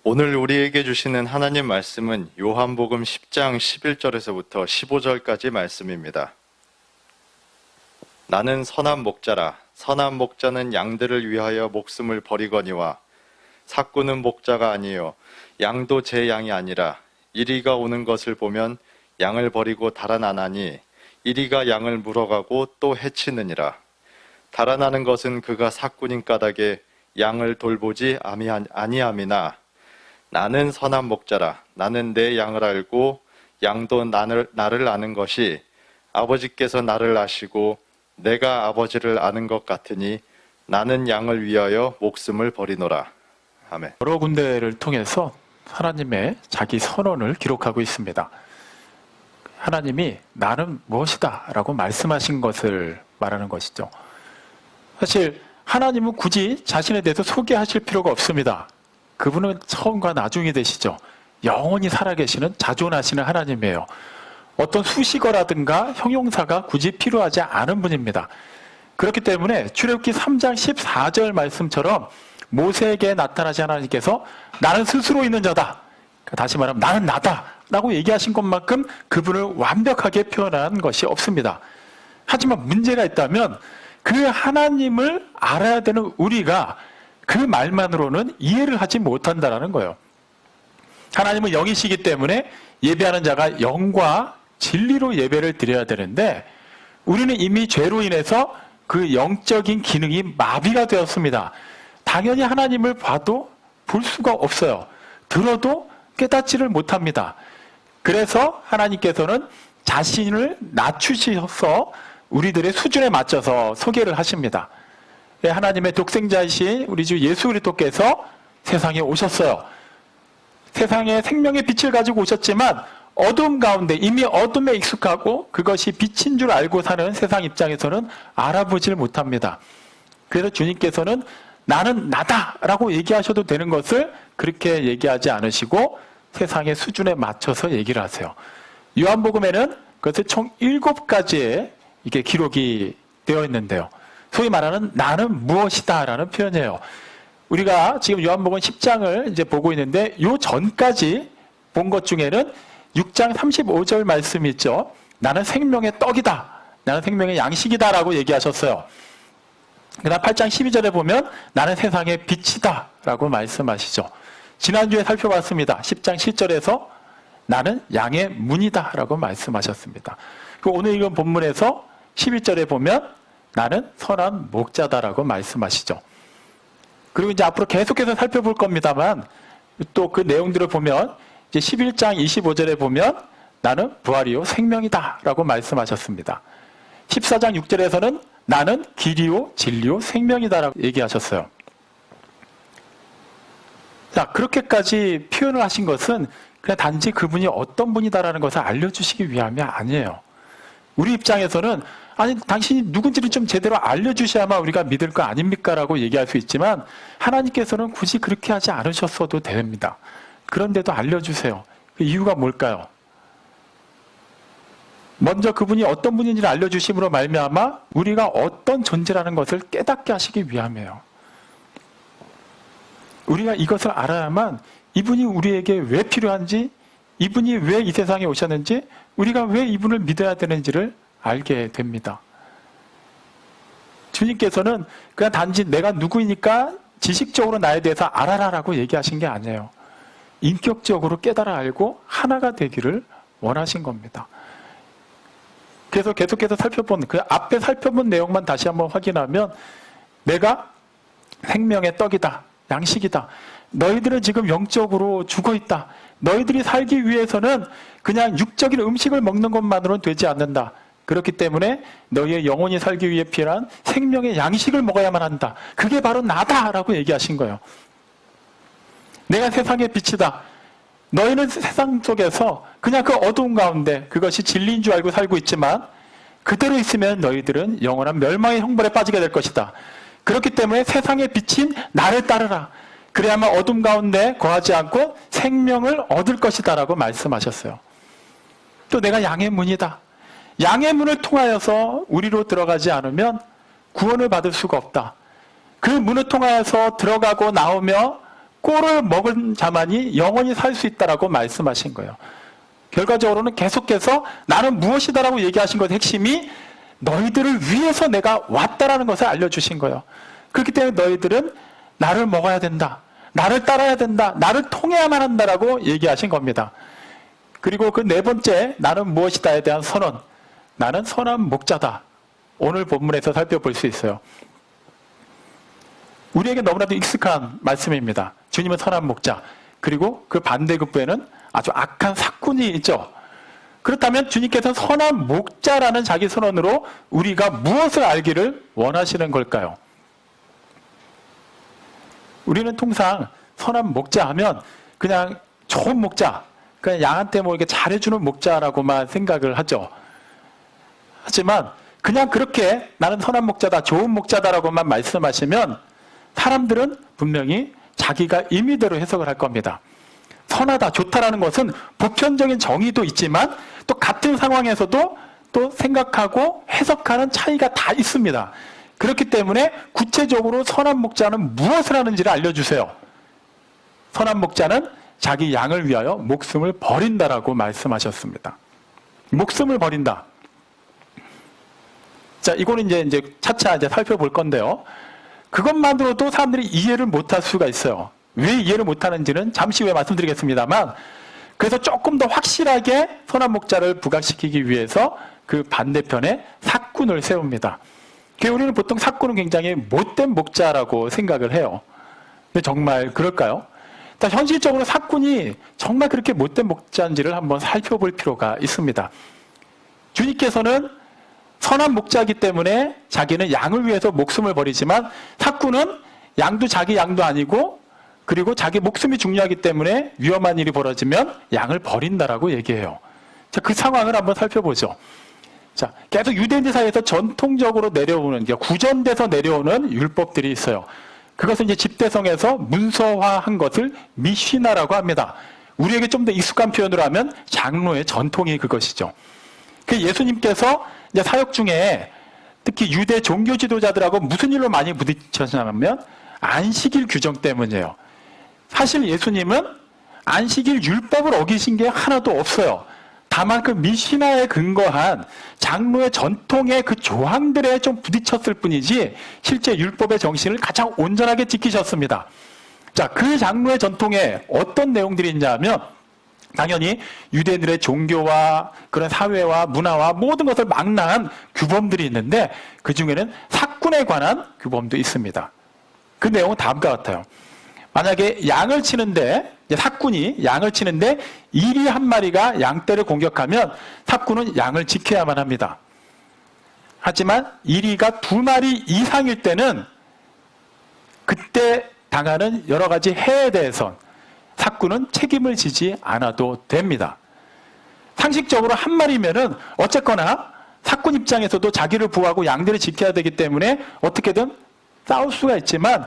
오늘 우리에게 주시는 하나님 말씀은 요한복음 10장 11절에서부터 15절까지 말씀입니다. 나는 선한 목자라. 선한 목자는 양들을 위하여 목숨을 버리거니와 삭구는 목자가 아니요 양도 제 양이 아니라 이리가 오는 것을 보면 양을 버리고 달아나나니 이리가 양을 물어가고 또 해치느니라. 달아나는 것은 그가 삭구인 까닭에 양을 돌보지 아니함이나 나는 선한 목자라. 나는 내 양을 알고 양도 나를 아는 것이 아버지께서 나를 아시고 내가 아버지를 아는 것 같으니 나는 양을 위하여 목숨을 버리노라. 아멘. 여러 군데를 통해서 하나님의 자기 선언을 기록하고 있습니다. 하나님이 나는 무엇이다 라고 말씀하신 것을 말하는 것이죠. 사실 하나님은 굳이 자신에 대해서 소개하실 필요가 없습니다. 그분은 처음과 나중이 되시죠. 영원히 살아계시는 자존하시는 하나님이에요. 어떤 수식어라든가 형용사가 굳이 필요하지 않은 분입니다. 그렇기 때문에 출애굽기 3장 14절 말씀처럼 모세에게 나타나신 하나님께서 나는 스스로 있는 자다. 다시 말하면 나는 나다 라고 얘기하신 것만큼 그분을 완벽하게 표현한 것이 없습니다. 하지만 문제가 있다면 그 하나님을 알아야 되는 우리가 그 말만으로는 이해를 하지 못한다는 거예요. 하나님은 영이시기 때문에 예배하는 자가 영과 진리로 예배를 드려야 되는데 우리는 이미 죄로 인해서 그 영적인 기능이 마비가 되었습니다. 당연히 하나님을 봐도 볼 수가 없어요. 들어도 깨닫지를 못합니다. 그래서 하나님께서는 자신을 낮추셔서 우리들의 수준에 맞춰서 소개를 하십니다. 하나님의 독생자이신 우리 주 예수 그리스도께서 세상에 오셨어요. 세상에 생명의 빛을 가지고 오셨지만 어둠 가운데 이미 어둠에 익숙하고 그것이 빛인 줄 알고 사는 세상 입장에서는 알아보질 못합니다. 그래서 주님께서는 나는 나다라고 얘기하셔도 되는 것을 그렇게 얘기하지 않으시고 세상의 수준에 맞춰서 얘기를 하세요. 요한복음에는 그것을 총 7가지의 이게 기록이 되어 있는데요. 소위 말하는 나는 무엇이다 라는 표현이에요. 우리가 지금 요한복음 10장을 이제 보고 있는데 요 전까지 본 것 중에는 6장 35절 말씀이 있죠. 나는 생명의 떡이다. 나는 생명의 양식이다 라고 얘기하셨어요. 그 다음 8장 12절에 보면 나는 세상의 빛이다 라고 말씀하시죠. 지난주에 살펴봤습니다. 10장 7절에서 나는 양의 문이다 라고 말씀하셨습니다. 오늘 읽은 본문에서 11절에 보면 나는 선한 목자다라고 말씀하시죠. 그리고 이제 앞으로 계속해서 살펴볼 겁니다만 또 그 내용들을 보면 이제 11장 25절에 보면 나는 부활이요 생명이다라고 말씀하셨습니다. 14장 6절에서는 나는 길이요 진리요 생명이다라고 얘기하셨어요. 자, 그렇게까지 표현을 하신 것은 그냥 단지 그분이 어떤 분이다라는 것을 알려주시기 위함이 아니에요. 우리 입장에서는 아니 당신이 누군지를 좀 제대로 알려주셔야만 우리가 믿을 거 아닙니까? 라고 얘기할 수 있지만 하나님께서는 굳이 그렇게 하지 않으셨어도 됩니다. 그런데도 알려주세요. 그 이유가 뭘까요? 먼저 그분이 어떤 분인지를 알려주심으로 말미암아 우리가 어떤 존재라는 것을 깨닫게 하시기 위함이에요. 우리가 이것을 알아야만 이분이 우리에게 왜 필요한지, 이분이 왜 이 세상에 오셨는지, 우리가 왜 이분을 믿어야 되는지를 알게 됩니다. 주님께서는 그냥 단지 내가 누구이니까 지식적으로 나에 대해서 알아라라고 얘기하신 게 아니에요. 인격적으로 깨달아 알고 하나가 되기를 원하신 겁니다. 그래서 계속해서 그 앞에 살펴본 내용만 다시 한번 확인하면 내가 생명의 떡이다, 양식이다. 너희들은 지금 영적으로 죽어있다. 너희들이 살기 위해서는 그냥 육적인 음식을 먹는 것만으로는 되지 않는다. 그렇기 때문에 너희의 영혼이 살기 위해 필요한 생명의 양식을 먹어야만 한다. 그게 바로 나다라고 얘기하신 거예요. 내가 세상의 빛이다. 너희는 세상 속에서 그냥 그 어두운 가운데 그것이 진리인 줄 알고 살고 있지만 그대로 있으면 너희들은 영원한 멸망의 형벌에 빠지게 될 것이다. 그렇기 때문에 세상의 빛인 나를 따르라. 그래야만 어둠 가운데 거하지 않고 생명을 얻을 것이다 라고 말씀하셨어요. 또 내가 양의 문이다. 양의 문을 통하여서 우리로 들어가지 않으면 구원을 받을 수가 없다. 그 문을 통하여서 들어가고 나오며 꼴을 먹은 자만이 영원히 살 수 있다라고 말씀하신 거예요. 결과적으로는 계속해서 나는 무엇이다라고 얘기하신 것의 핵심이 너희들을 위해서 내가 왔다라는 것을 알려주신 거예요. 그렇기 때문에 너희들은 나를 먹어야 된다. 나를 따라야 된다. 나를 통해야만 한다라고 얘기하신 겁니다. 그리고 그 네 번째 나는 무엇이다에 대한 선언. 나는 선한 목자다. 오늘 본문에서 살펴볼 수 있어요. 우리에게 너무나도 익숙한 말씀입니다. 주님은 선한 목자. 그리고 그 반대급부에는 아주 악한 삭군이 있죠. 그렇다면 주님께서는 선한 목자라는 자기 선언으로 우리가 무엇을 알기를 원하시는 걸까요? 우리는 통상 선한 목자 하면 그냥 좋은 목자, 그냥 양한테 뭐 이렇게 잘해주는 목자라고만 생각을 하죠. 하지만 그냥 그렇게 나는 선한 목자다, 좋은 목자다라고만 말씀하시면 사람들은 분명히 자기가 임의대로 해석을 할 겁니다. 선하다, 좋다라는 것은 보편적인 정의도 있지만 또 같은 상황에서도 또 생각하고 해석하는 차이가 다 있습니다. 그렇기 때문에 구체적으로 선한 목자는 무엇을 하는지를 알려주세요. 선한 목자는 자기 양을 위하여 목숨을 버린다라고 말씀하셨습니다. 목숨을 버린다. 자, 이거는 이제 차차 살펴볼 건데요. 그것만으로도 사람들이 이해를 못할 수가 있어요. 왜 이해를 못하는지는 잠시 후에 말씀드리겠습니다만, 그래서 조금 더 확실하게 선한 목자를 부각시키기 위해서 그 반대편에 삭군을 세웁니다. 우리는 보통 삭군은 굉장히 못된 목자라고 생각을 해요. 근데 정말 그럴까요? 현실적으로 삭군이 정말 그렇게 못된 목자인지를 한번 살펴볼 필요가 있습니다. 주님께서는 선한 목자이기 때문에 자기는 양을 위해서 목숨을 버리지만 삭군은 양도 자기 양도 아니고 그리고 자기 목숨이 중요하기 때문에 위험한 일이 벌어지면 양을 버린다라고 얘기해요. 자, 그 상황을 한번 살펴보죠. 자, 계속 유대인들 사이에서 전통적으로 내려오는, 구전돼서 내려오는 율법들이 있어요. 그것은 이제 집대성에서 문서화한 것을 미시나라고 합니다. 우리에게 좀 더 익숙한 표현으로 하면 장로의 전통이 그것이죠. 그 예수님께서 이제 사역 중에 특히 유대 종교 지도자들하고 무슨 일로 많이 부딪혔냐면 안식일 규정 때문이에요. 사실 예수님은 안식일 율법을 어기신 게 하나도 없어요. 다만 그 미시나에 근거한 장로의 전통의 그 조항들에 좀 부딪혔을 뿐이지 실제 율법의 정신을 가장 온전하게 지키셨습니다. 자, 그 장로의 전통에 어떤 내용들이 있냐면 당연히 유대인들의 종교와 그런 사회와 문화와 모든 것을 망라한 규범들이 있는데 그 중에는 삭군에 관한 규범도 있습니다. 그 내용은 다음과 같아요. 만약에 양을 치는데 삭군이 양을 치는데 이리 한 마리가 양떼를 공격하면 삭군은 양을 지켜야만 합니다. 하지만 이리가 두 마리 이상일 때는 그때 당하는 여러 가지 해에 대해선 삭군은 책임을 지지 않아도 됩니다. 상식적으로 한 마리면은 어쨌거나 삭군 입장에서도 자기를 보호하고 양들을 지켜야 되기 때문에 어떻게든 싸울 수가 있지만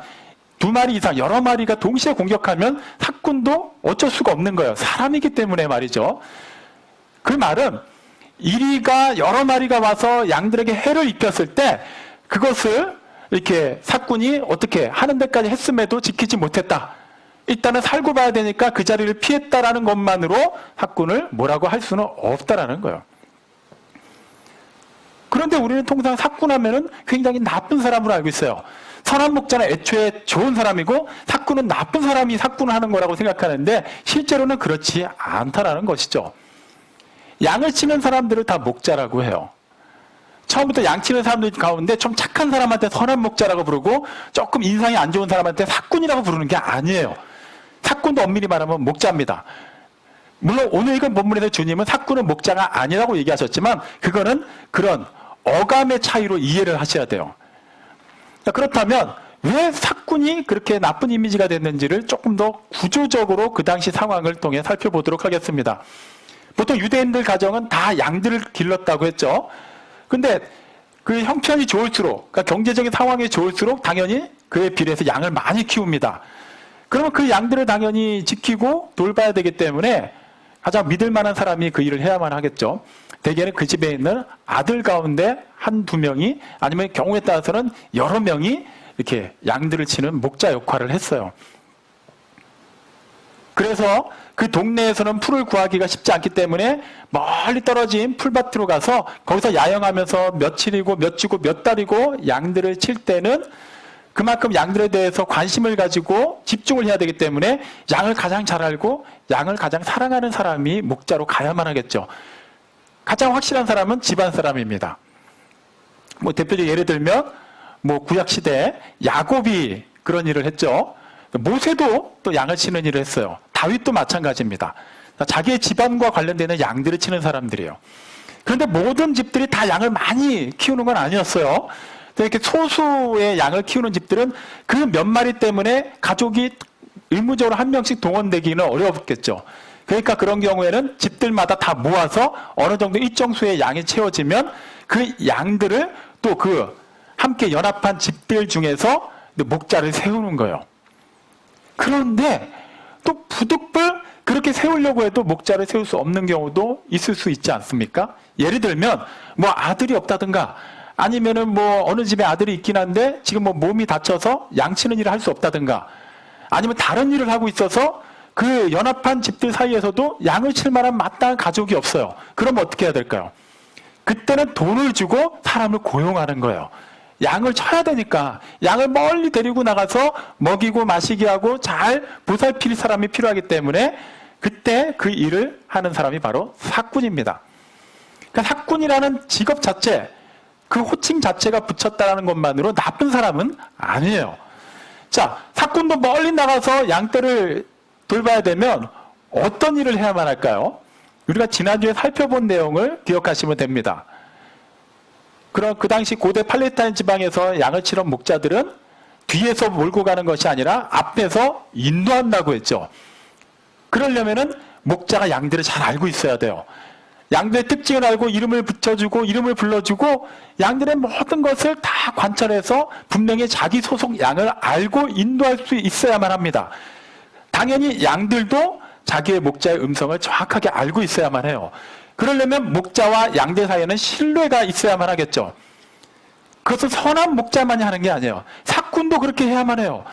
두 마리 이상 여러 마리가 동시에 공격하면 삭군도 어쩔 수가 없는 거예요. 사람이기 때문에 말이죠. 그 말은 이리가 여러 마리가 와서 양들에게 해를 입혔을 때 그것을 이렇게 삭군이 어떻게 하는 데까지 했음에도 지키지 못했다. 일단은 살고 봐야 되니까 그 자리를 피했다라는 것만으로 삭군을 뭐라고 할 수는 없다라는 거예요. 그런데 우리는 통상 삭군하면은 굉장히 나쁜 사람으로 알고 있어요. 선한 목자는 애초에 좋은 사람이고 삭군은 나쁜 사람이 삭군을 하는 거라고 생각하는데 실제로는 그렇지 않다라는 것이죠. 양을 치는 사람들을 다 목자라고 해요. 처음부터 양 치는 사람들 가운데 좀 착한 사람한테 선한 목자라고 부르고 조금 인상이 안 좋은 사람한테 삭군이라고 부르는 게 아니에요. 삭군도 엄밀히 말하면 목자입니다. 물론 오늘 이건 본문에서 주님은 삭군은 목자가 아니라고 얘기하셨지만 그거는 그런 어감의 차이로 이해를 하셔야 돼요. 그렇다면 왜 삭군이 그렇게 나쁜 이미지가 됐는지를 조금 더 구조적으로 그 당시 상황을 통해 살펴보도록 하겠습니다. 보통 유대인들 가정은 다 양들을 길렀다고 했죠. 근데 그 형편이 좋을수록, 그러니까 경제적인 상황이 좋을수록 당연히 그에 비례해서 양을 많이 키웁니다. 그러면 그 양들을 당연히 지키고 돌봐야 되기 때문에 가장 믿을 만한 사람이 그 일을 해야만 하겠죠. 대개는 그 집에 있는 아들 가운데 한두 명이 아니면 경우에 따라서는 여러 명이 이렇게 양들을 치는 목자 역할을 했어요. 그래서 그 동네에서는 풀을 구하기가 쉽지 않기 때문에 멀리 떨어진 풀밭으로 가서 거기서 야영하면서 며칠이고 몇 주고 몇 달이고 양들을 칠 때는 그만큼 양들에 대해서 관심을 가지고 집중을 해야 되기 때문에 양을 가장 잘 알고 양을 가장 사랑하는 사람이 목자로 가야만 하겠죠. 가장 확실한 사람은 집안 사람입니다. 뭐 대표적 예를 들면 뭐 구약 시대에 야곱이 그런 일을 했죠. 모세도 또 양을 치는 일을 했어요. 다윗도 마찬가지입니다. 자기의 집안과 관련되는 양들을 치는 사람들이에요. 그런데 모든 집들이 다 양을 많이 키우는 건 아니었어요. 이렇게 소수의 양을 키우는 집들은 그 몇 마리 때문에 가족이 의무적으로 한 명씩 동원되기는 어려웠겠죠. 그러니까 그런 경우에는 집들마다 다 모아서 어느 정도 일정 수의 양이 채워지면 그 양들을 또 그 함께 연합한 집들 중에서 목자를 세우는 거예요. 그런데 또 부득불 그렇게 세우려고 해도 목자를 세울 수 없는 경우도 있을 수 있지 않습니까? 예를 들면 뭐 아들이 없다든가 아니면은 뭐 어느 집에 아들이 있긴 한데 지금 뭐 몸이 다쳐서 양치는 일을 할 수 없다든가 아니면 다른 일을 하고 있어서 그 연합한 집들 사이에서도 양을 칠 만한 마땅한 가족이 없어요. 그럼 어떻게 해야 될까요? 그때는 돈을 주고 사람을 고용하는 거예요. 양을 쳐야 되니까 양을 멀리 데리고 나가서 먹이고 마시게 하고 잘 보살필 사람이 필요하기 때문에 그때 그 일을 하는 사람이 바로 사꾼입니다. 그러니까 사꾼이라는 직업 자체, 그 호칭 자체가 붙였다는 것만으로 나쁜 사람은 아니에요. 자, 사꾼도 멀리 나가서 양떼를 돌봐야 되면 어떤 일을 해야만 할까요? 우리가 지난주에 살펴본 내용을 기억하시면 됩니다. 그럼 그 당시 고대 팔레스타인 지방에서 양을 치던 목자들은 뒤에서 몰고 가는 것이 아니라 앞에서 인도한다고 했죠. 그러려면은 목자가 양들을 잘 알고 있어야 돼요. 양들의 특징을 알고 이름을 붙여주고 이름을 불러주고 양들의 모든 것을 다 관찰해서 분명히 자기 소속 양을 알고 인도할 수 있어야만 합니다. 당연히 양들도 자기의 목자의 음성을 정확하게 알고 있어야만 해요. 그러려면 목자와 양들 사이에는 신뢰가 있어야만 하겠죠. 그것은 선한 목자만이 하는 게 아니에요. 사꾼도 그렇게 해야만 해요.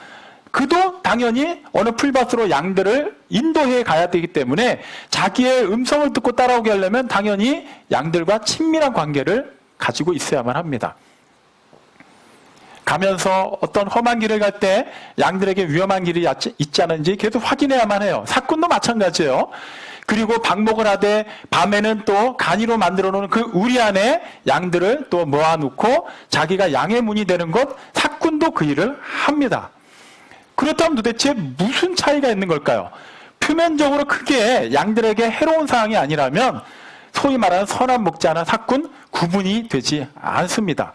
그도 당연히 어느 풀밭으로 양들을 인도해 가야 되기 때문에 자기의 음성을 듣고 따라오게 하려면 당연히 양들과 친밀한 관계를 가지고 있어야만 합니다. 가면서 어떤 험한 길을 갈 때 양들에게 위험한 길이 있지 않은지 계속 확인해야만 해요. 사꾼도 마찬가지예요. 그리고 방목을 하되 밤에는 또 간이로 만들어 놓은 그 우리 안에 양들을 또 모아놓고 자기가 양의 문이 되는 것, 사꾼도 그 일을 합니다. 그렇다면 도대체 무슨 차이가 있는 걸까요? 표면적으로 크게 양들에게 해로운 사항이 아니라면 소위 말하는 선한 목자나 사꾼 구분이 되지 않습니다.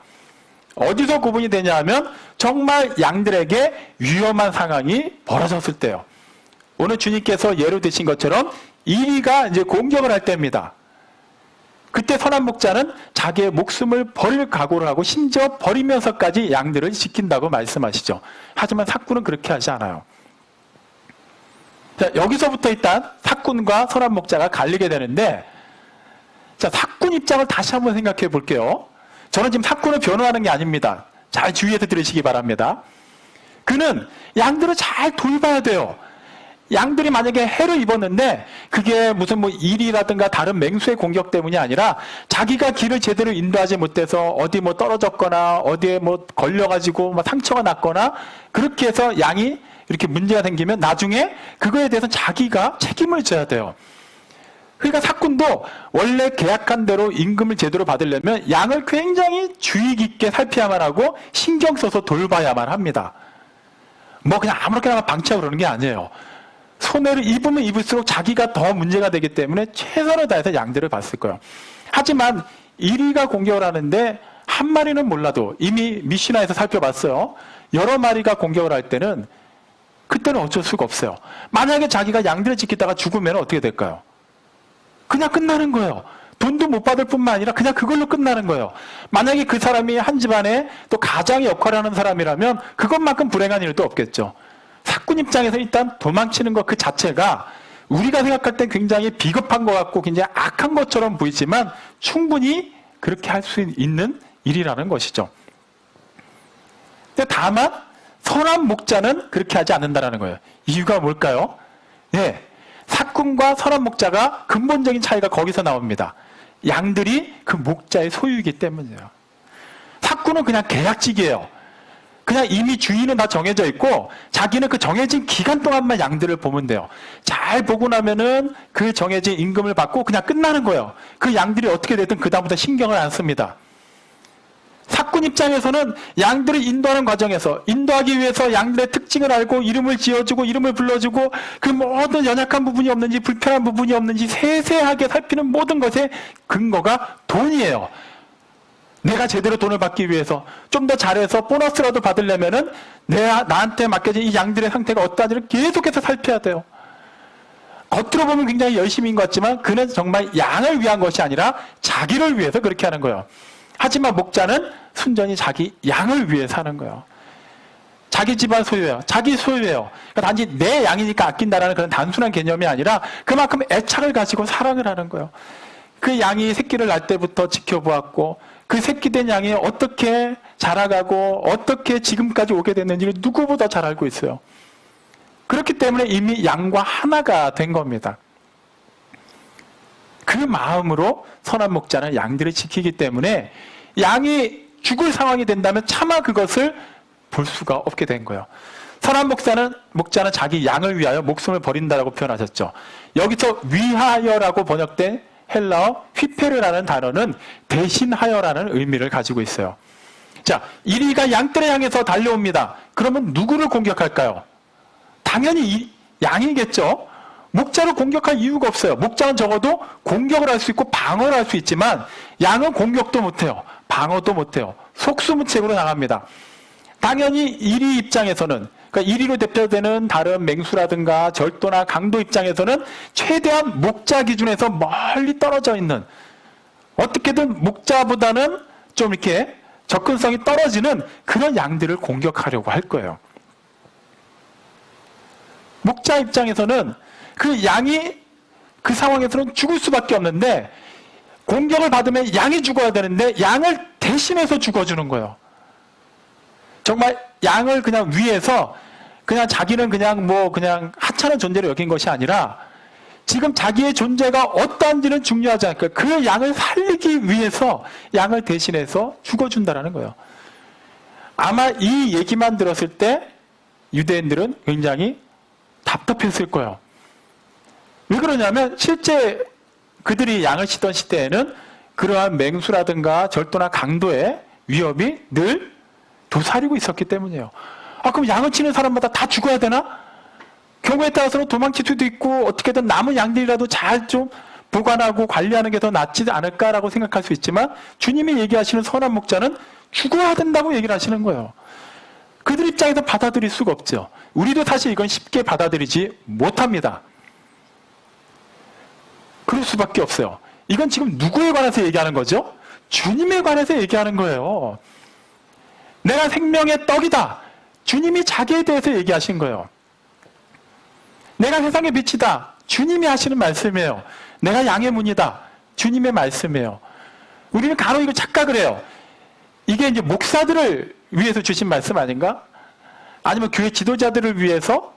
어디서 구분이 되냐 하면 정말 양들에게 위험한 상황이 벌어졌을 때요. 오늘 주님께서 예로 드신 것처럼 이리가 이제 공격을 할 때입니다. 그때 선한 목자는 자기의 목숨을 버릴 각오를 하고 심지어 버리면서까지 양들을 지킨다고 말씀하시죠. 하지만 사꾼은 그렇게 하지 않아요. 자, 여기서부터 일단 사꾼과 선한 목자가 갈리게 되는데, 자, 사꾼 입장을 다시 한번 생각해 볼게요. 저는 지금 사꾼을 변호하는 게 아닙니다. 잘 주의해서 들으시기 바랍니다. 그는 양들을 잘 돌봐야 돼요. 양들이 만약에 해를 입었는데 그게 무슨 뭐 일이라든가 다른 맹수의 공격 때문이 아니라 자기가 길을 제대로 인도하지 못해서 어디 뭐 떨어졌거나 어디에 뭐 걸려가지고 뭐 상처가 났거나 그렇게 해서 양이 이렇게 문제가 생기면 나중에 그거에 대해서 자기가 책임을 져야 돼요. 그러니까 사꾼도 원래 계약한 대로 임금을 제대로 받으려면 양을 굉장히 주의 깊게 살펴야만 하고 신경 써서 돌봐야만 합니다. 뭐 그냥 아무렇게나 방치하고 그러는 게 아니에요. 손해를 입으면 입을수록 자기가 더 문제가 되기 때문에 최선을 다해서 양들을 봤을 거예요. 하지만 1위가 공격을 하는데 한 마리는 몰라도 이미 미시나에서 살펴봤어요. 여러 마리가 공격을 할 때는 그때는 어쩔 수가 없어요. 만약에 자기가 양들을 지키다가 죽으면 어떻게 될까요? 그냥 끝나는 거예요. 돈도 못 받을 뿐만 아니라 그냥 그걸로 끝나는 거예요. 만약에 그 사람이 한 집안에 또 가장의 역할을 하는 사람이라면 그것만큼 불행한 일도 없겠죠. 사꾼 입장에서 일단 도망치는 것 그 자체가 우리가 생각할 땐 굉장히 비겁한 것 같고 굉장히 악한 것처럼 보이지만 충분히 그렇게 할 수 있는 일이라는 것이죠. 근데 다만 선한 목자는 그렇게 하지 않는다는 거예요. 이유가 뭘까요? 네, 삭군과 선한 목자가 근본적인 차이가 거기서 나옵니다. 양들이 그 목자의 소유이기 때문이에요. 삭군은 그냥 계약직이에요. 그냥 이미 주인은 다 정해져 있고 자기는 그 정해진 기간 동안만 양들을 보면 돼요. 잘 보고 나면은 그 정해진 임금을 받고 그냥 끝나는 거예요. 그 양들이 어떻게 되든 그다음부터 신경을 안 씁니다. 삭군 입장에서는 양들을 인도하는 과정에서 인도하기 위해서 양들의 특징을 알고 이름을 지어주고 이름을 불러주고 그 모든 연약한 부분이 없는지 불편한 부분이 없는지 세세하게 살피는 모든 것의 근거가 돈이에요. 내가 제대로 돈을 받기 위해서 좀 더 잘해서 보너스라도 받으려면은 나한테 맡겨진 이 양들의 상태가 어떠한지를 계속해서 살펴야 돼요. 겉으로 보면 굉장히 열심인 것 같지만 그는 정말 양을 위한 것이 아니라 자기를 위해서 그렇게 하는 거예요. 하지만 목자는 순전히 자기 양을 위해 사는 거예요. 자기 집안 소유예요. 자기 소유예요. 그러니까 단지 내 양이니까 아낀다라는 그런 단순한 개념이 아니라 그만큼 애착을 가지고 사랑을 하는 거예요. 그 양이 새끼를 낳을 때부터 지켜보았고 그 새끼 된 양이 어떻게 자라가고 어떻게 지금까지 오게 됐는지를 누구보다 잘 알고 있어요. 그렇기 때문에 이미 양과 하나가 된 겁니다. 그 마음으로 선한 목자는 양들을 지키기 때문에 양이 죽을 상황이 된다면 차마 그것을 볼 수가 없게 된 거예요. 선한 목자는 자기 양을 위하여 목숨을 버린다라고 표현하셨죠. 여기서 위하여라고 번역된 헬라어 휘페르라는 단어는 대신하여라는 의미를 가지고 있어요. 자, 이리가 양떼를 향해서 달려옵니다. 그러면 누구를 공격할까요? 당연히 양이겠죠. 목자를 공격할 이유가 없어요. 목자는 적어도 공격을 할 수 있고 방어를 할 수 있지만 양은 공격도 못해요. 방어도 못해요. 속수무책으로 나갑니다. 당연히 이리 입장에서는, 그러니까 이리로 대표되는 다른 맹수라든가 절도나 강도 입장에서는 최대한 목자 기준에서 멀리 떨어져 있는, 어떻게든 목자보다는 좀 이렇게 접근성이 떨어지는 그런 양들을 공격하려고 할 거예요. 목자 입장에서는 그 양이 그 상황에서는 죽을 수밖에 없는데 공격을 받으면 양이 죽어야 되는데 양을 대신해서 죽어주는 거예요. 정말 양을 그냥 위해서 그냥 자기는 그냥 하찮은 존재로 여긴 것이 아니라 지금 자기의 존재가 어떠한지는 중요하지 않고 그 양을 살리기 위해서 양을 대신해서 죽어준다라는 거예요. 아마 이 얘기만 들었을 때 유대인들은 굉장히 답답했을 거예요. 왜 그러냐면 실제 그들이 양을 치던 시대에는 그러한 맹수라든가 절도나 강도의 위협이 늘 도사리고 있었기 때문이에요. 그럼 양을 치는 사람마다 다 죽어야 되나? 경우에 따라서는 도망칠 수도 있고 어떻게든 남은 양들이라도 잘 좀 보관하고 관리하는 게 더 낫지 않을까라고 생각할 수 있지만 주님이 얘기하시는 선한 목자는 죽어야 된다고 얘기를 하시는 거예요. 그들 입장에서 받아들일 수가 없죠. 우리도 사실 이건 쉽게 받아들이지 못합니다. 그럴 수밖에 없어요. 이건 지금 누구에 관해서 얘기하는 거죠? 주님에 관해서 얘기하는 거예요. 내가 생명의 떡이다. 주님이 자기에 대해서 얘기하신 거예요. 내가 세상의 빛이다. 주님이 하시는 말씀이에요. 내가 양의 문이다. 주님의 말씀이에요. 우리는 간혹 이거 착각을 해요. 이게 이제 목사들을 위해서 주신 말씀 아닌가? 아니면 교회 지도자들을 위해서?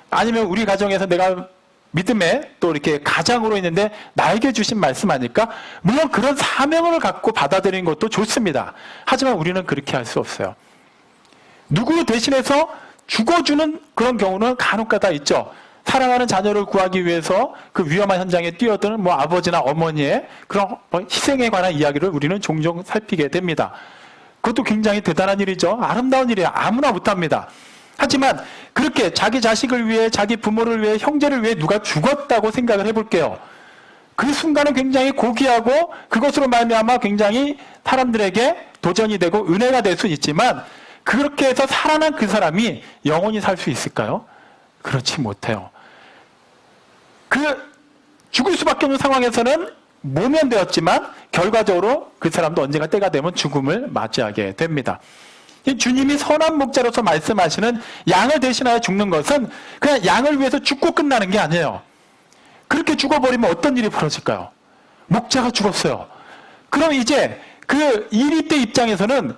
아니면 우리 가정에서 내가 믿음에 또 이렇게 가장으로 있는데 나에게 주신 말씀 아닐까? 물론 그런 사명을 갖고 받아들이는 것도 좋습니다. 하지만 우리는 그렇게 할 수 없어요. 누구 대신해서 죽어주는 그런 경우는 간혹가다 있죠. 사랑하는 자녀를 구하기 위해서 그 위험한 현장에 뛰어드는 아버지나 어머니의 그런 희생에 관한 이야기를 우리는 종종 살피게 됩니다. 그것도 굉장히 대단한 일이죠. 아름다운 일이에요. 아무나 못합니다. 하지만 그렇게 자기 자식을 위해, 자기 부모를 위해, 형제를 위해 누가 죽었다고 생각을 해볼게요. 그 순간은 굉장히 고귀하고 그것으로 말미암아 굉장히 사람들에게 도전이 되고 은혜가 될 수 있지만 그렇게 해서 살아난 그 사람이 영원히 살 수 있을까요? 그렇지 못해요. 그 죽을 수밖에 없는 상황에서는 모면되었지만 결과적으로 그 사람도 언젠가 때가 되면 죽음을 맞이하게 됩니다. 주님이 선한 목자로서 말씀하시는 양을 대신하여 죽는 것은 그냥 양을 위해서 죽고 끝나는 게 아니에요. 그렇게 죽어버리면 어떤 일이 벌어질까요? 목자가 죽었어요. 그럼 이제 그 이리떼 입장에서는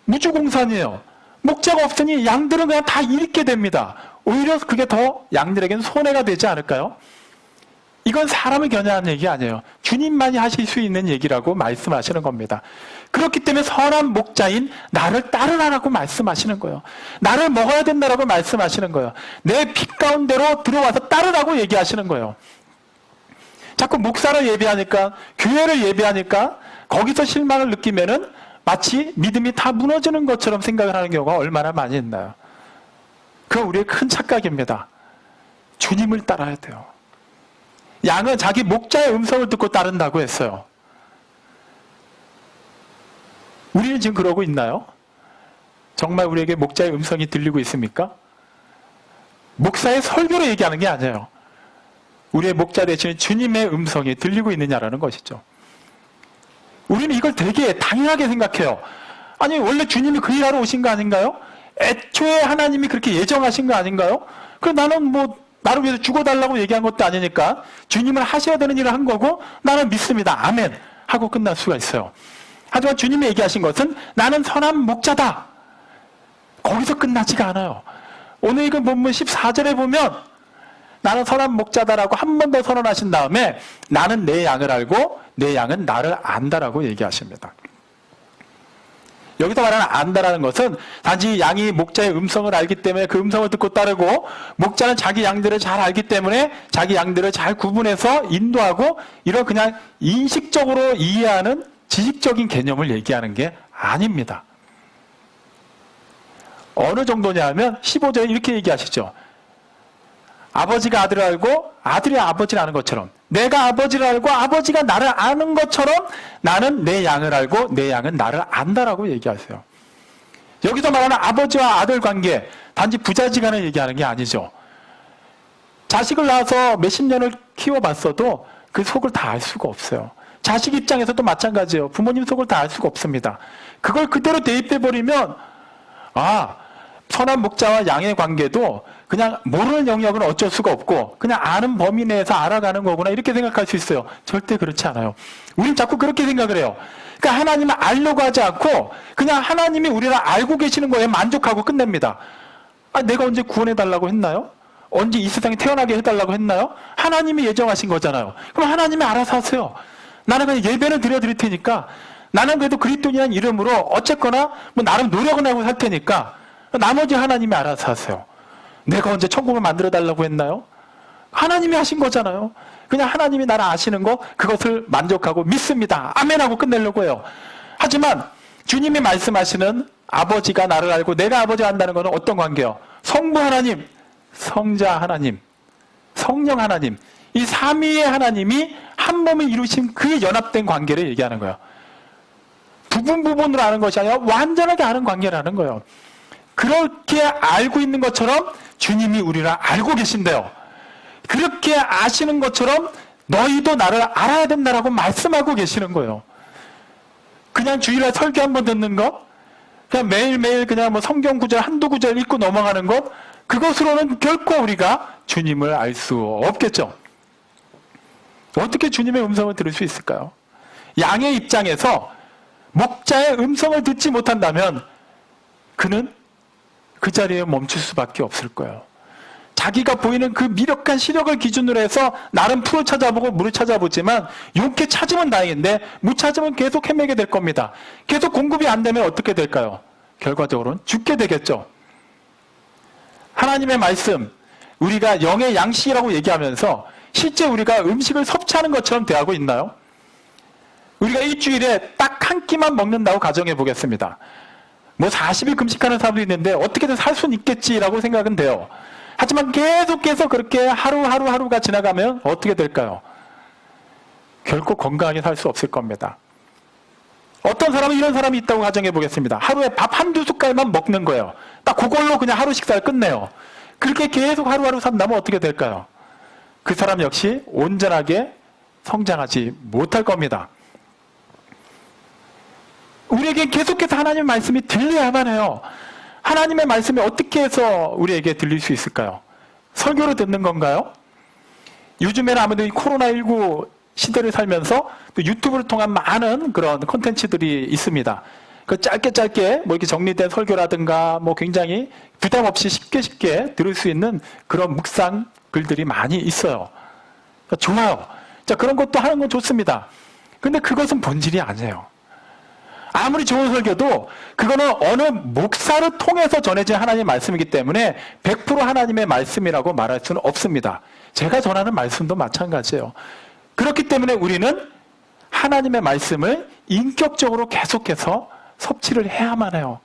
무주공산이에요. 목자가 없으니 양들은 그냥 다 잃게 됩니다. 오히려 그게 더 양들에게는 손해가 되지 않을까요? 이건 사람을 겨냥한 얘기 아니에요. 주님만이 하실 수 있는 얘기라고 말씀하시는 겁니다. 그렇기 때문에 선한 목자인 나를 따르라고 말씀하시는 거예요. 나를 먹어야 된다라고 말씀하시는 거예요. 내 빛 가운데로 들어와서 따르라고 얘기하시는 거예요. 자꾸 목사를 예배하니까, 교회를 예배하니까 거기서 실망을 느끼면은 마치 믿음이 다 무너지는 것처럼 생각을 하는 경우가 얼마나 많이 있나요? 그건 우리의 큰 착각입니다. 주님을 따라야 돼요. 양은 자기 목자의 음성을 듣고 따른다고 했어요. 우리는 지금 그러고 있나요? 정말 우리에게 목자의 음성이 들리고 있습니까? 목사의 설교로 얘기하는 게 아니에요. 우리의 목자 되시는 주님의 음성이 들리고 있느냐라는 것이죠. 우리는 이걸 되게 당연하게 생각해요. 아니, 원래 주님이 그 일하러 오신 거 아닌가요? 애초에 하나님이 그렇게 예정하신 거 아닌가요? 그럼 나는 나를 위해서 죽어달라고 얘기한 것도 아니니까 주님을 하셔야 되는 일을 한 거고 나는 믿습니다. 아멘. 하고 끝날 수가 있어요. 하지만 주님이 얘기하신 것은 나는 선한 목자다. 거기서 끝나지가 않아요. 오늘 읽은 본문 14절에 보면 나는 선한 목자다라고 한 번 더 선언하신 다음에 나는 내 양을 알고 내 양은 나를 안다라고 얘기하십니다. 여기서 말하는 안다라는 것은 단지 양이 목자의 음성을 알기 때문에 그 음성을 듣고 따르고 목자는 자기 양들을 잘 알기 때문에 자기 양들을 잘 구분해서 인도하고 이런 그냥 인식적으로 이해하는 지식적인 개념을 얘기하는 게 아닙니다. 어느 정도냐 하면 15절에 이렇게 얘기하시죠. 아버지가 아들을 알고 아들이 아버지를 아는 것처럼 내가 아버지를 알고 아버지가 나를 아는 것처럼 나는 내 양을 알고 내 양은 나를 안다라고 얘기하세요. 여기서 말하는 아버지와 아들 관계 단지 부자지간을 얘기하는 게 아니죠. 자식을 낳아서 몇십 년을 키워봤어도 그 속을 다 알 수가 없어요. 자식 입장에서도 마찬가지예요. 부모님 속을 다 알 수가 없습니다. 그걸 그대로 대입해버리면 선한 목자와 양의 관계도 그냥 모르는 영역은 어쩔 수가 없고 그냥 아는 범위 내에서 알아가는 거구나 이렇게 생각할 수 있어요. 절대 그렇지 않아요. 우린 자꾸 그렇게 생각을 해요. 그러니까 하나님을 알려고 하지 않고 그냥 하나님이 우리를 알고 계시는 거에 만족하고 끝냅니다. 내가 언제 구원해달라고 했나요? 언제 이 세상에 태어나게 해달라고 했나요? 하나님이 예정하신 거잖아요. 그럼 하나님이 알아서 하세요. 나는 그냥 예배는 드려드릴 테니까 나는 그래도 그리스도인이라는 이름으로 어쨌거나 나름 노력은 하고 살 테니까 나머지 하나님이 알아서 하세요. 내가 언제 천국을 만들어 달라고 했나요? 하나님이 하신 거잖아요. 그냥 하나님이 나를 아시는 거 그것을 만족하고 믿습니다. 아멘하고 끝내려고 해요. 하지만 주님이 말씀하시는 아버지가 나를 알고 내가 아버지를 안다는 것은 어떤 관계요? 성부 하나님, 성자 하나님, 성령 하나님 이 삼위의 하나님이 한 몸을 이루신 그 연합된 관계를 얘기하는 거예요. 부분으로 아는 것이 아니라 완전하게 아는 관계라는 거예요. 그렇게 알고 있는 것처럼 주님이 우리를 알고 계신대요. 그렇게 아시는 것처럼 너희도 나를 알아야 된다라고 말씀하고 계시는 거예요. 그냥 주일날 설교 한번 듣는 것, 그냥 매일매일 그냥 성경 구절 한두 구절 읽고 넘어가는 것, 그것으로는 결코 우리가 주님을 알 수 없겠죠. 어떻게 주님의 음성을 들을 수 있을까요? 양의 입장에서 목자의 음성을 듣지 못한다면 그는 그 자리에 멈출 수밖에 없을 거예요. 자기가 보이는 그 미력한 시력을 기준으로 해서 나름 풀을 찾아보고 물을 찾아보지만 용케 찾으면 다행인데 못 찾으면 계속 헤매게 될 겁니다. 계속 공급이 안 되면 어떻게 될까요? 결과적으로는 죽게 되겠죠. 하나님의 말씀, 우리가 영의 양식이라고 얘기하면서 실제 우리가 음식을 섭취하는 것처럼 대하고 있나요? 우리가 일주일에 딱 한 끼만 먹는다고 가정해 보겠습니다. 40일 금식하는 사람도 있는데 어떻게든 살 수는 있겠지라고 생각은 돼요. 하지만 계속해서 그렇게 하루가 지나가면 어떻게 될까요? 결코 건강하게 살 수 없을 겁니다. 어떤 사람은 이런 사람이 있다고 가정해 보겠습니다. 하루에 밥 한두 숟갈만 먹는 거예요. 딱 그걸로 그냥 하루 식사를 끝내요. 그렇게 계속 하루하루 산다면 어떻게 될까요? 그 사람 역시 온전하게 성장하지 못할 겁니다. 우리에게 계속해서 하나님의 말씀이 들려야만 해요. 하나님의 말씀이 어떻게 해서 우리에게 들릴 수 있을까요? 설교로 듣는 건가요? 요즘에는 아무래도 이 코로나19 시대를 살면서 또 유튜브를 통한 많은 그런 콘텐츠들이 있습니다. 그 짧게 이렇게 정리된 설교라든가 굉장히 부담 없이 쉽게 들을 수 있는 그런 묵상 글들이 많이 있어요. 좋아요. 자, 그런 것도 하는 건 좋습니다. 근데 그것은 본질이 아니에요. 아무리 좋은 설교도 그거는 어느 목사를 통해서 전해진 하나님의 말씀이기 때문에 100% 하나님의 말씀이라고 말할 수는 없습니다. 제가 전하는 말씀도 마찬가지예요. 그렇기 때문에 우리는 하나님의 말씀을 인격적으로 계속해서 섭취를 해야만 해요.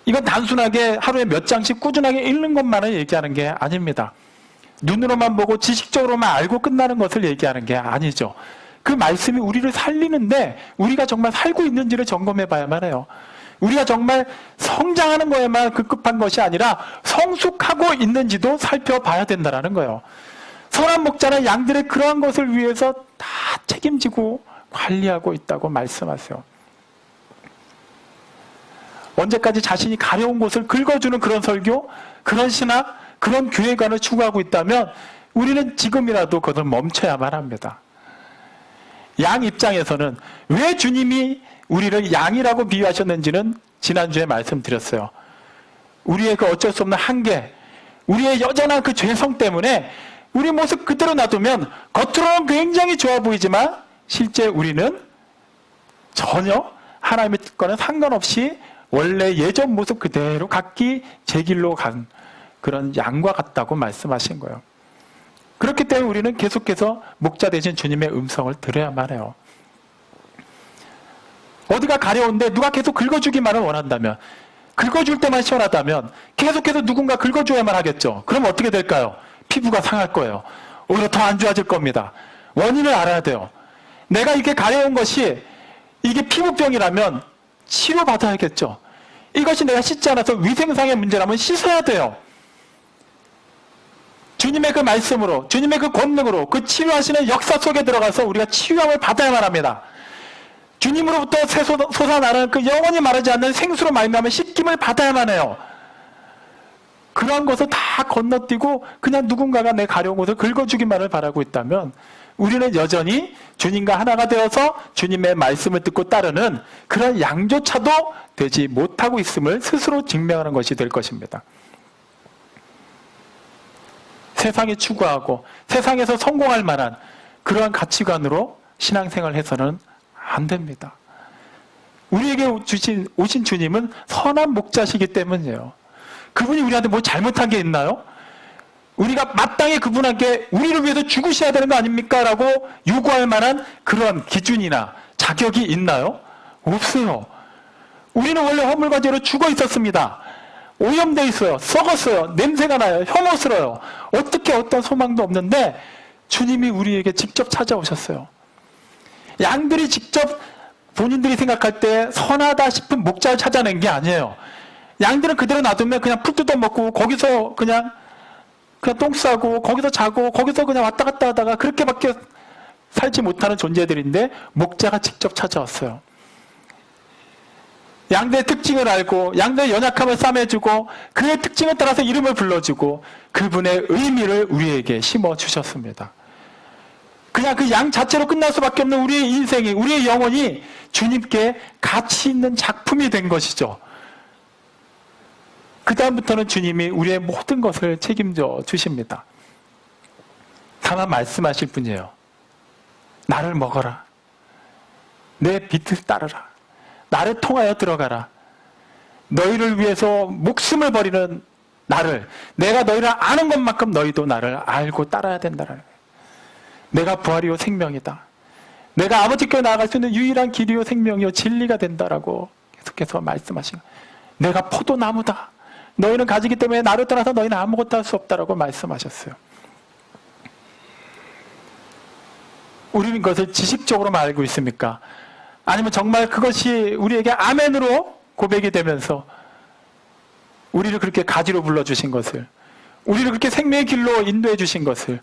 이건 단순하게 하루에 몇 장씩 꾸준하게 읽는 것만을 얘기하는 게 아닙니다. 눈으로만 보고 지식적으로만 알고 끝나는 것을 얘기하는 게 아니죠. 그 말씀이 우리를 살리는데 우리가 정말 살고 있는지를 점검해 봐야만 해요. 우리가 정말 성장하는 거에만 급급한 것이 아니라 성숙하고 있는지도 살펴봐야 된다는 거예요. 선한 목자는 양들의 그러한 것을 위해서 다 책임지고 관리하고 있다고 말씀하세요. 언제까지 자신이 가려운 곳을 긁어주는 그런 설교, 그런 신학, 그런 교회관을 추구하고 있다면 우리는 지금이라도 그것을 멈춰야만 합니다. 양 입장에서는 왜 주님이 우리를 양이라고 비유하셨는지는 지난주에 말씀드렸어요. 우리의 그 어쩔 수 없는 한계, 우리의 여전한 그 죄성 때문에 우리 모습 그대로 놔두면 겉으로는 굉장히 좋아 보이지만 실제 우리는 전혀 하나님의 뜻과는 상관없이 원래 예전 모습 그대로 각기 제 길로 간 그런 양과 같다고 말씀하신 거예요. 그렇기 때문에 우리는 계속해서 목자 되신 주님의 음성을 들어야만 해요. 어디가 가려운데 누가 계속 긁어주기만을 원한다면, 긁어줄 때만 시원하다면 계속해서 누군가 긁어줘야만 하겠죠. 그럼 어떻게 될까요? 피부가 상할 거예요. 오히려 더 안 좋아질 겁니다. 원인을 알아야 돼요. 내가 이렇게 가려운 것이 이게 피부병이라면 치료받아야겠죠. 이것이 내가 씻지 않아서 위생상의 문제라면 씻어야 돼요. 주님의 그 말씀으로, 주님의 그 권능으로 그 치유하시는 역사 속에 들어가서 우리가 치유함을 받아야만 합니다. 주님으로부터 솟아나는 그 영원히 마르지 않는 생수로 말미암아 씻김을 받아야만 해요. 그러한 것을 다 건너뛰고 그냥 누군가가 내 가려운 곳을 긁어주기만을 바라고 있다면 우리는 여전히 주님과 하나가 되어서 주님의 말씀을 듣고 따르는 그런 양조차도 되지 못하고 있음을 스스로 증명하는 것이 될 것입니다. 세상이 추구하고 세상에서 성공할 만한 그러한 가치관으로 신앙생활을 해서는 안 됩니다. 우리에게 오신 주님은 선한 목자시기 때문이에요. 그분이 우리한테 뭐 잘못한 게 있나요? 우리가 마땅히 그분에게 우리를 위해서 죽으셔야 되는 거 아닙니까? 라고 요구할 만한 그런 기준이나 자격이 있나요? 없어요. 우리는 원래 허물과 죄로 죽어 있었습니다. 오염되어 있어요. 썩었어요. 냄새가 나요. 혐오스러워요. 어떻게 어떤 소망도 없는데 주님이 우리에게 직접 찾아오셨어요. 양들이 직접 본인들이 생각할 때 선하다 싶은 목자를 찾아낸 게 아니에요. 양들은 그대로 놔두면 그냥 풀 뜯어 먹고 거기서 그냥 똥 싸고 거기서 자고 거기서 그냥 왔다 갔다 하다가 그렇게밖에 살지 못하는 존재들인데 목자가 직접 찾아왔어요. 양들의 특징을 알고 양들의 연약함을 싸매주고 그의 특징에 따라서 이름을 불러주고 그분의 의미를 우리에게 심어주셨습니다. 그냥 그 양 자체로 끝날 수밖에 없는 우리의 인생이, 우리의 영혼이 주님께 가치 있는 작품이 된 것이죠. 그 다음부터는 주님이 우리의 모든 것을 책임져 주십니다. 다만 말씀하실 분이에요. 나를 먹어라. 내 빛을 따르라. 나를 통하여 들어가라. 너희를 위해서 목숨을 버리는 나를, 내가 너희를 아는 것만큼 너희도 나를 알고 따라야 된다는 거예요. 내가 부활이요 생명이다. 내가 아버지께 나아갈 수 있는 유일한 길이요 생명이요 진리가 된다라고 계속해서 말씀하시는 거예요. 내가 포도나무다. 너희는 가지기 때문에 나를 떠나서 너희는 아무것도 할 수 없다라고 말씀하셨어요. 우리는 그것을 지식적으로만 알고 있습니까? 아니면 정말 그것이 우리에게 아멘으로 고백이 되면서 우리를 그렇게 가지로 불러주신 것을, 우리를 그렇게 생명의 길로 인도해 주신 것을,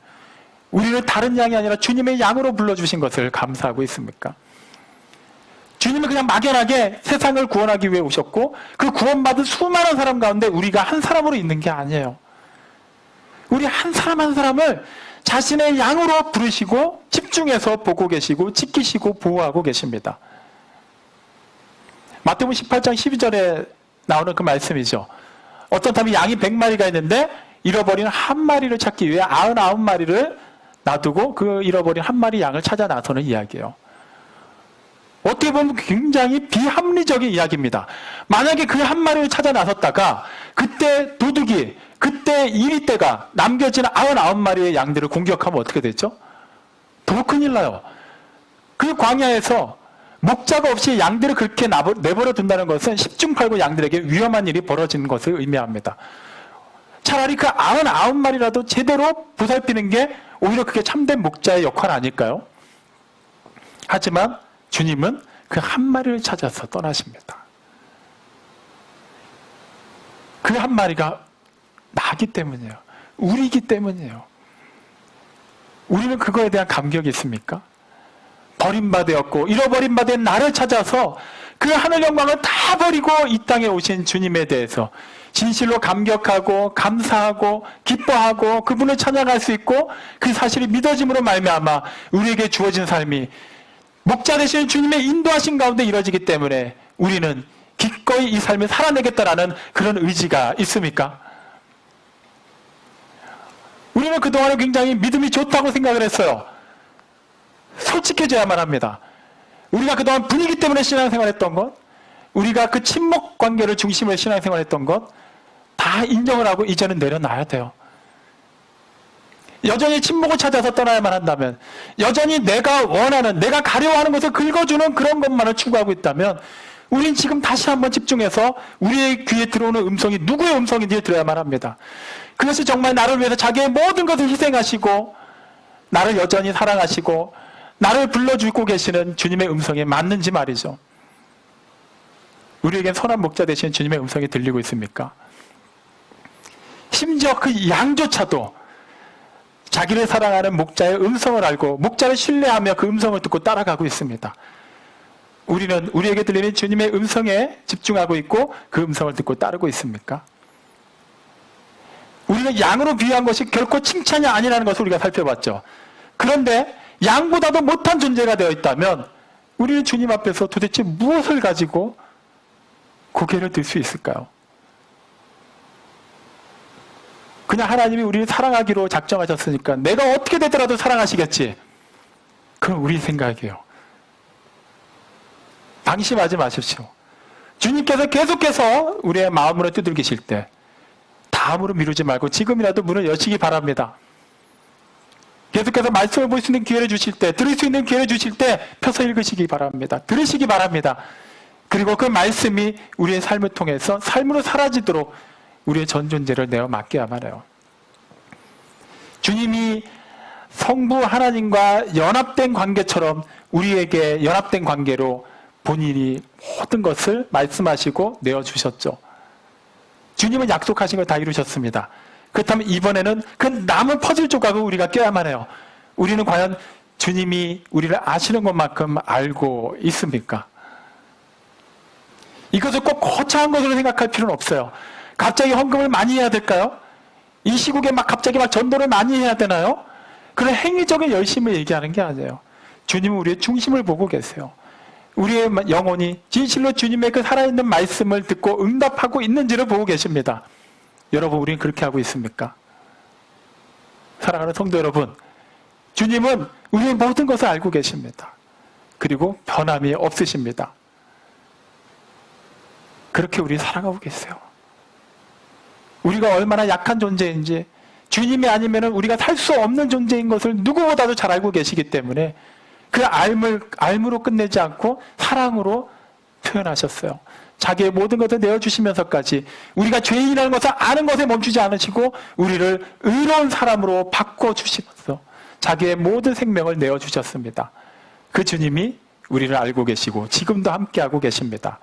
우리를 다른 양이 아니라 주님의 양으로 불러주신 것을 감사하고 있습니까? 주님은 그냥 막연하게 세상을 구원하기 위해 오셨고 그 구원받은 수많은 사람 가운데 우리가 한 사람으로 있는 게 아니에요. 우리 한 사람 한 사람을 자신의 양으로 부르시고 집중해서 보고 계시고 지키시고 보호하고 계십니다. 마태복음 18장 12절에 나오는 그 말씀이죠. 어떤 사람이 양이 100마리가 있는데 잃어버린 한 마리를 찾기 위해 99마리를 놔두고 그 잃어버린 한 마리 양을 찾아 나서는 이야기예요. 어떻게 보면 굉장히 비합리적인 이야기입니다. 만약에 그 한 마리를 찾아 나섰다가 그때 도둑이 그때 이리떼가 남겨진 99마리의 양들을 공격하면 어떻게 되죠? 더 큰일 나요. 그 광야에서 목자가 없이 양들을 그렇게 내버려 둔다는 것은 십중팔구 양들에게 위험한 일이 벌어지는 것을 의미합니다. 차라리 그 99마리라도 제대로 보살피는 게 오히려 그게 참된 목자의 역할 아닐까요? 하지만 주님은 그 한 마리를 찾아서 떠나십니다. 그 한 마리가 나기 때문이에요. 우리이기 때문이에요. 우리는 그거에 대한 감격이 있습니까? 버림받았고 잃어버린 바 된 나를 찾아서 그 하늘 영광을 다 버리고 이 땅에 오신 주님에 대해서 진실로 감격하고 감사하고 기뻐하고 그분을 찬양할 수 있고 그 사실이 믿어짐으로 말미암아 우리에게 주어진 삶이 목자 되신 주님의 인도하신 가운데 이루어지기 때문에 우리는 기꺼이 이 삶을 살아내겠다라는 그런 의지가 있습니까? 우리는 그동안에 굉장히 믿음이 좋다고 생각을 했어요. 솔직해져야만 합니다. 우리가 그동안 분위기 때문에 신앙생활했던 것, 우리가 그 친목 관계를 중심으로 신앙생활했던 것 다 인정을 하고 이제는 내려놔야 돼요. 여전히 친목을 찾아서 떠나야만 한다면, 여전히 내가 원하는, 내가 가려워하는 것을 긁어주는 그런 것만을 추구하고 있다면 우린 지금 다시 한번 집중해서 우리의 귀에 들어오는 음성이 누구의 음성인지 들어야만 합니다. 그것이 정말 나를 위해서 자기의 모든 것을 희생하시고 나를 여전히 사랑하시고 나를 불러주고 계시는 주님의 음성에 맞는지 말이죠. 우리에겐 선한 목자 되신 주님의 음성이 들리고 있습니까? 심지어 그 양조차도 자기를 사랑하는 목자의 음성을 알고 목자를 신뢰하며 그 음성을 듣고 따라가고 있습니다. 우리는 우리에게 들리는 주님의 음성에 집중하고 있고 그 음성을 듣고 따르고 있습니까? 우리는 양으로 비유한 것이 결코 칭찬이 아니라는 것을 우리가 살펴봤죠. 그런데 양보다도 못한 존재가 되어 있다면 우리는 주님 앞에서 도대체 무엇을 가지고 고개를 들 수 있을까요? 그냥 하나님이 우리를 사랑하기로 작정하셨으니까 내가 어떻게 되더라도 사랑하시겠지. 그건 우리 생각이에요. 방심하지 마십시오. 주님께서 계속해서 우리의 마음으로 두들기실 때 다음으로 미루지 말고 지금이라도 문을 여시기 바랍니다. 계속해서 말씀을 볼 수 있는 기회를 주실 때, 들을 수 있는 기회를 주실 때 펴서 읽으시기 바랍니다. 들으시기 바랍니다. 그리고 그 말씀이 우리의 삶을 통해서 삶으로 사라지도록 우리의 전 존재를 내어 맡겨야만 해요. 주님이 성부 하나님과 연합된 관계처럼 우리에게 연합된 관계로 본인이 모든 것을 말씀하시고 내어주셨죠. 주님은 약속하신 걸 다 이루셨습니다. 그렇다면 이번에는 그 남은 퍼즐 조각을 우리가 껴야만 해요. 우리는 과연 주님이 우리를 아시는 것만큼 알고 있습니까? 이것을 꼭 거창한 것으로 생각할 필요는 없어요. 갑자기 헌금을 많이 해야 될까요? 이 시국에 갑자기 전도를 많이 해야 되나요? 그런 행위적인 열심을 얘기하는 게 아니에요. 주님은 우리의 중심을 보고 계세요. 우리의 영혼이 진실로 주님의 그 살아있는 말씀을 듣고 응답하고 있는지를 보고 계십니다. 여러분, 우리는 그렇게 하고 있습니까? 사랑하는 성도 여러분, 주님은 우리의 모든 것을 알고 계십니다. 그리고 변함이 없으십니다. 그렇게 우리 살아가고 계세요. 우리가 얼마나 약한 존재인지, 주님이 아니면 우리가 살 수 없는 존재인 것을 누구보다도 잘 알고 계시기 때문에 그 알므로 끝내지 않고 사랑으로 표현하셨어요. 자기의 모든 것을 내어주시면서까지 우리가 죄인이라는 것을 아는 것에 멈추지 않으시고 우리를 의로운 사람으로 바꿔주시면서 자기의 모든 생명을 내어주셨습니다. 그 주님이 우리를 알고 계시고 지금도 함께하고 계십니다.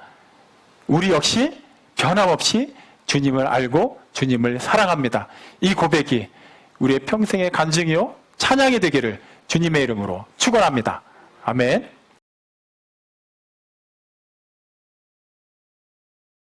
우리 역시 변함없이 주님을 알고 주님을 사랑합니다. 이 고백이 우리의 평생의 간증이요 찬양이 되기를 주님의 이름으로 축원합니다. 아멘.